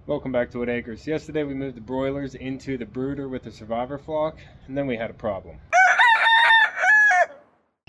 Welcome back to Whitt Acres. Yesterday we moved the broilers into the brooder with the survivor flock, and then we had a problem.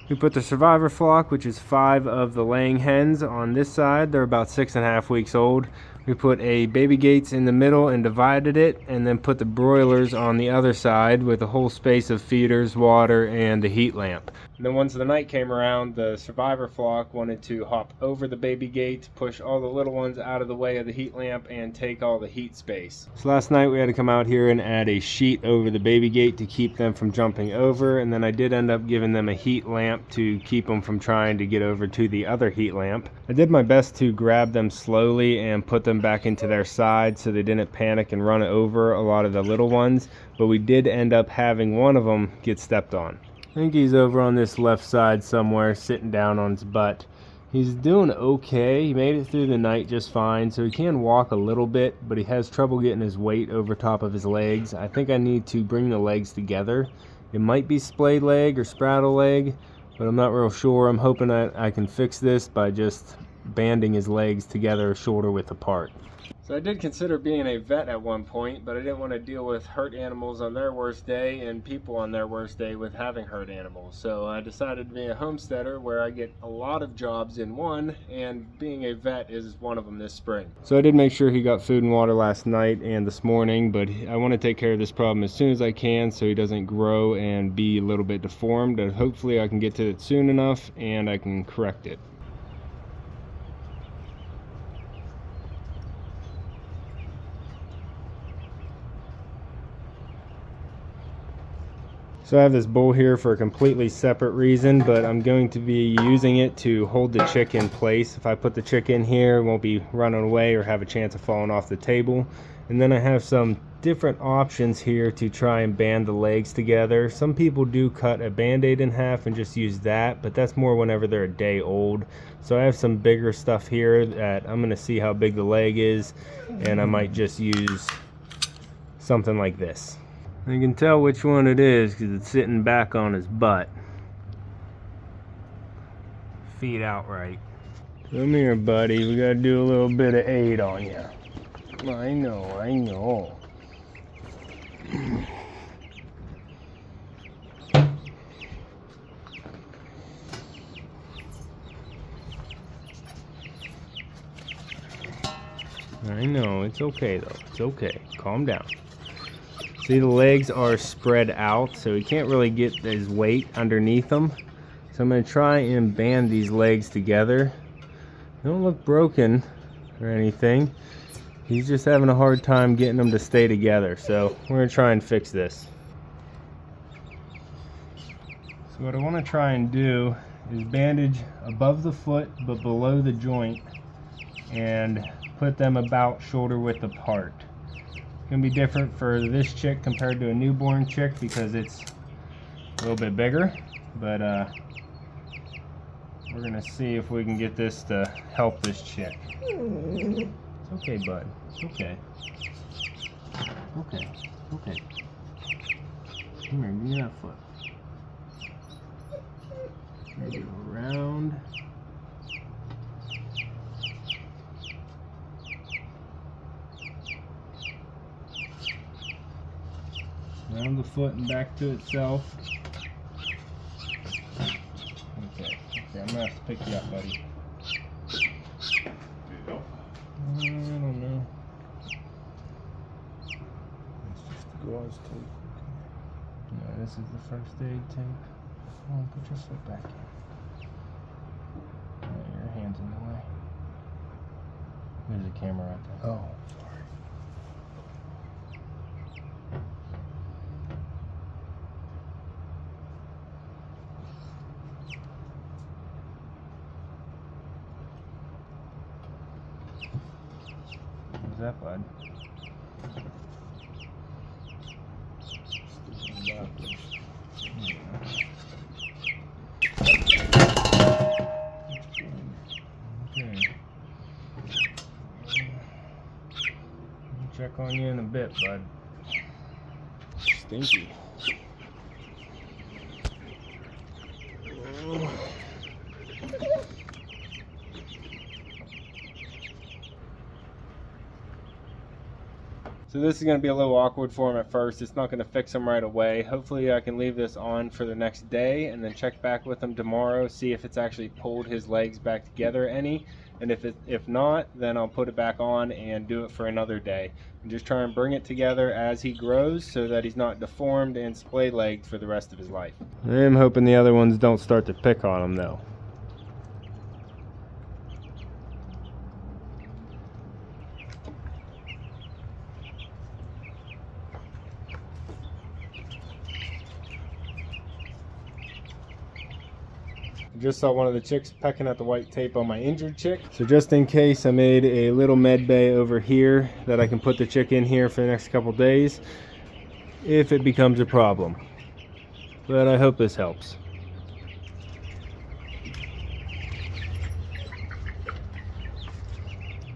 We put the survivor flock, which is 5 of the laying hens, on this side. They're about 6.5 weeks old. We put a baby gates in the middle and divided it, and then put the broilers on the other side with a whole space of feeders, water, and the heat lamp. And then once the night came around, the survivor flock wanted to hop over the baby gate, push all the little ones out of the way of the heat lamp, and take all the heat space. So last night we had to come out here and add a sheet over the baby gate to keep them from jumping over, and then I did end up giving them a heat lamp to keep them from trying to get over to the other heat lamp. I did my best to grab them slowly and put them back into their side so they didn't panic and run over a lot of the little ones, but we did end up having one of them get stepped on. I think he's over on this left side somewhere, sitting down on his butt. He's doing okay. He made it through the night just fine, so he can walk a little bit, but he has trouble getting his weight over top of his legs. I think I need to bring the legs together. It might be splayed leg or spraddle leg, but I'm not real sure. I'm hoping that I can fix this by just banding his legs together shoulder width apart. So I did consider being a vet at one point, but I didn't want to deal with hurt animals on their worst day and people on their worst day with having hurt animals. So I decided to be a homesteader where I get a lot of jobs in one, and being a vet is one of them this spring. So I did make sure he got food and water last night and this morning, but I want to take care of this problem as soon as I can so he doesn't grow and be a little bit deformed. And hopefully I can get to it soon enough and I can correct it. So I have this bowl here for a completely separate reason, but I'm going to be using it to hold the chick in place. If I put the chick in here, it won't be running away or have a chance of falling off the table. And then I have some different options here to try and band the legs together. Some people do cut a band-aid in half and just use that, but that's more whenever they're a day old. So I have some bigger stuff here that I'm going to see how big the leg is, and I might just use something like this. You can tell which one it is because it's sitting back on his butt. Feet outright. Come here, buddy. We gotta do a little bit of aid on you. I know, I know. I know, it's okay though. It's okay. Calm down. See, the legs are spread out, so he can't really get his weight underneath them. So I'm going to try and band these legs together. They don't look broken or anything. He's just having a hard time getting them to stay together. So we're going to try and fix this. So what I want to try and do is bandage above the foot but below the joint and put them about shoulder width apart. Going to be different for this chick compared to a newborn chick because it's a little bit bigger, but we're going to see if we can get this to help this chick. It's okay, bud. It's okay. Okay. Okay. Come here, give me that foot. Maybe around. Around the foot and back to itself. Okay, I'm gonna have to pick you up, buddy. I don't know. It's just the gauze tape. No, this is the first aid tape. Come on, put your foot back in. Oh, your hand's in the way. There's a camera right there. Oh, sorry. What's that, bud? Okay. I'll check on you in a bit, bud. Stinky. So this is going to be a little awkward for him at first. It's not going to fix him right away. Hopefully I can leave this on for the next day and then check back with him tomorrow, see if it's actually pulled his legs back together any. And if not, then I'll put it back on and do it for another day. And just try and bring it together as he grows so that he's not deformed and splay-legged for the rest of his life. I am hoping the other ones don't start to pick on him though. I just saw one of the chicks pecking at the white tape on my injured chick. So just in case, I made a little med bay over here that I can put the chick in here for the next couple days if it becomes a problem. But I hope this helps.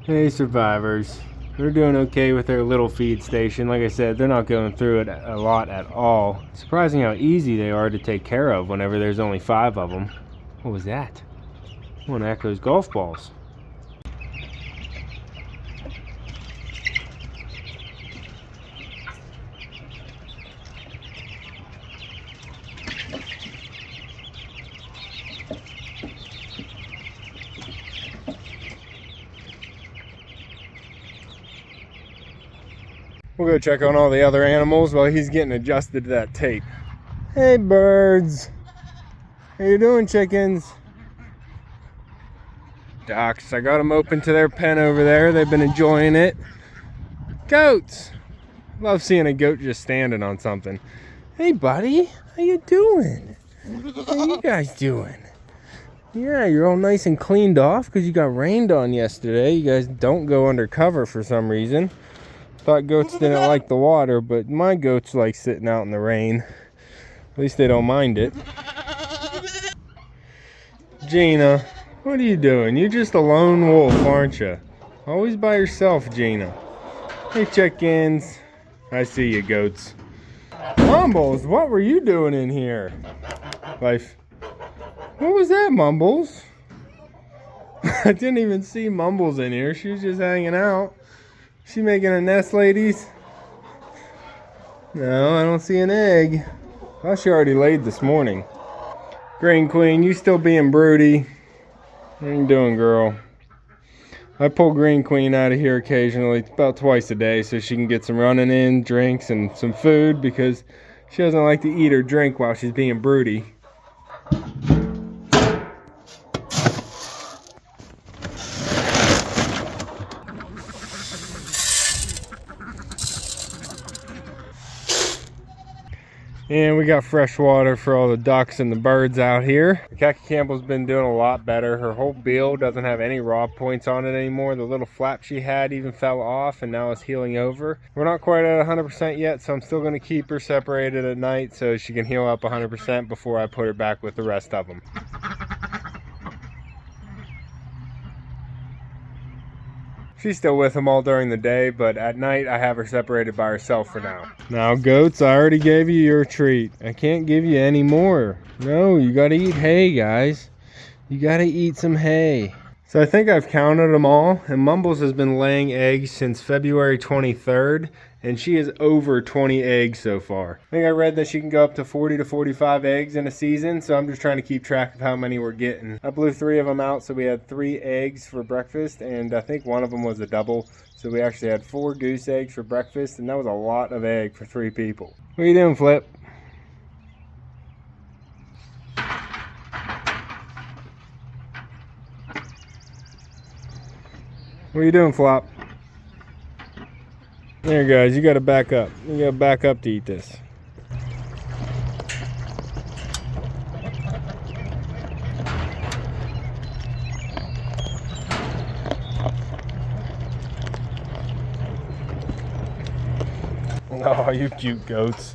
Hey survivors. They're doing okay with their little feed station. Like I said, they're not going through it a lot at all. Surprising how easy they are to take care of whenever there's only 5 of them. What was that? One of Echo's golf balls. We'll go check on all the other animals while he's getting adjusted to that tape. Hey birds! How you doing, chickens? Ducks, I got them open to their pen over there. They've been enjoying it. Goats! Love seeing a goat just standing on something. Hey buddy, how you doing? How you guys doing? Yeah, you're all nice and cleaned off because you got rained on yesterday. You guys don't go undercover for some reason. Thought goats didn't like the water, but my goats like sitting out in the rain. At least they don't mind it. Gina, what are you doing? You're just a lone wolf, aren't you? Always by yourself, Gina. Hey, chickens. I see you, goats. Mumbles, what were you doing in here? Life. What was that, Mumbles? I didn't even see Mumbles in here. She was just hanging out. She making a nest, ladies? No, I don't see an egg. Well, she already laid this morning. Green Queen, you still being broody. What are you doing, girl? I pull Green Queen out of here occasionally, about twice a day, so she can get some running in, drinks, and some food, because she doesn't like to eat or drink while she's being broody. And we got fresh water for all the ducks and the birds out here. Khaki Campbell's been doing a lot better. Her whole bill doesn't have any raw points on it anymore. The little flap she had even fell off and now it's healing over. We're not quite at 100% yet, so I'm still going to keep her separated at night so she can heal up 100% before I put her back with the rest of them. She's still with them all during the day, but at night I have her separated by herself for now. Now goats, I already gave you your treat. I can't give you any more. No, you gotta eat hay, guys. You gotta eat some hay. So I think I've counted them all, and Mumbles has been laying eggs since February 23rd, and she is over 20 eggs so far. I think I read that she can go up to 40 to 45 eggs in a season, so I'm just trying to keep track of how many we're getting. I blew 3 of them out, so we had 3 eggs for breakfast, and I think one of them was a double, so we actually had 4 goose eggs for breakfast, and that was a lot of egg for 3 people. What are you doing, Flip? What are you doing, Flop? There, guys, you gotta back up. You gotta back up to eat this. Oh, you cute goats.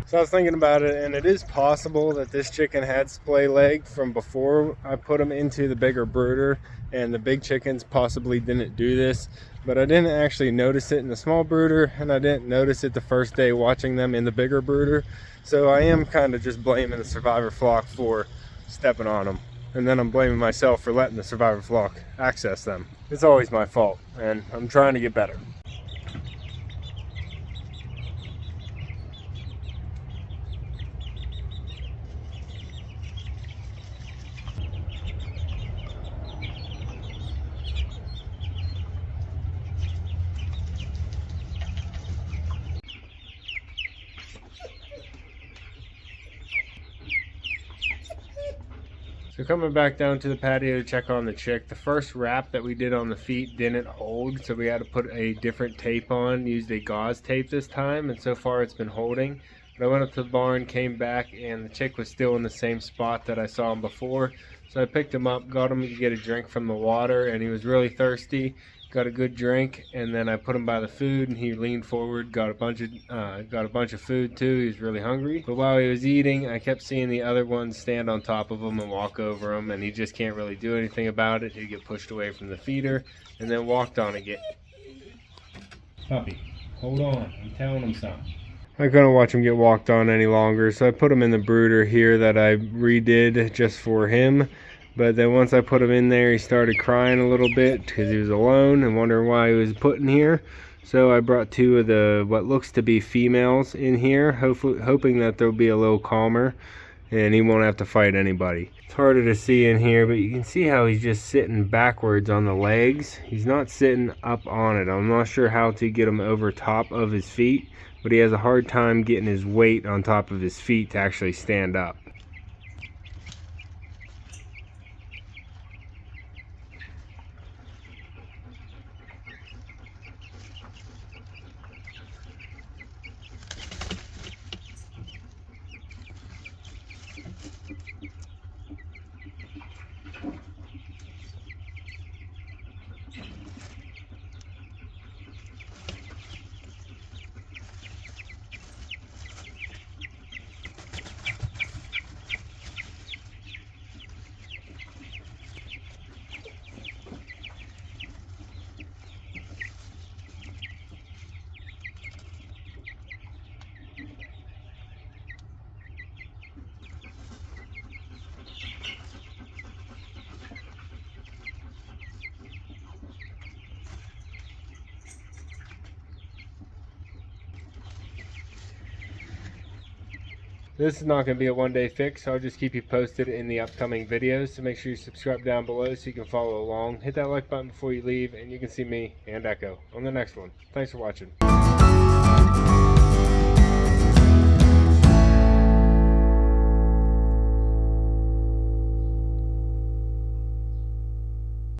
So So I was thinking about it, and it is possible that this chicken had splay leg from before I put them into the bigger brooder, and the big chickens possibly didn't do this, but I didn't actually notice it in the small brooder, and I didn't notice it the first day watching them in the bigger brooder. So I am kind of just blaming the survivor flock for stepping on them, and then I'm blaming myself for letting the survivor flock access them. It's always my fault, and I'm trying to get better. So coming back down to the patio to check on the chick, the first wrap that we did on the feet didn't hold, so we had to put a different tape on, used a gauze tape this time, and so far it's been holding. But I went up to the barn, came back, and the chick was still in the same spot that I saw him before. So I picked him up, got him to get a drink from the water, and he was really thirsty. Got a good drink, and then I put him by the food, and he leaned forward, got a bunch of food too. He was really hungry. But while he was eating, I kept seeing the other ones stand on top of him and walk over him, and he just can't really do anything about it. He'd get pushed away from the feeder, and then walked on again. Puppy, hold on, I'm telling him something. I couldn't watch him get walked on any longer, so I put him in the brooder here that I redid just for him. But then once I put him in there, he started crying a little bit because he was alone and wondering why he was put in here. So I brought two of the what looks to be females in here, hoping that they'll be a little calmer and he won't have to fight anybody. It's harder to see in here, but you can see how he's just sitting backwards on the legs. He's not sitting up on it. I'm not sure how to get him over top of his feet, but he has a hard time getting his weight on top of his feet to actually stand up. This is not going to be a one-day fix, so I'll just keep you posted in the upcoming videos. So make sure you subscribe down below so you can follow along. Hit that like button before you leave, and you can see me and Echo on the next one. Thanks for watching.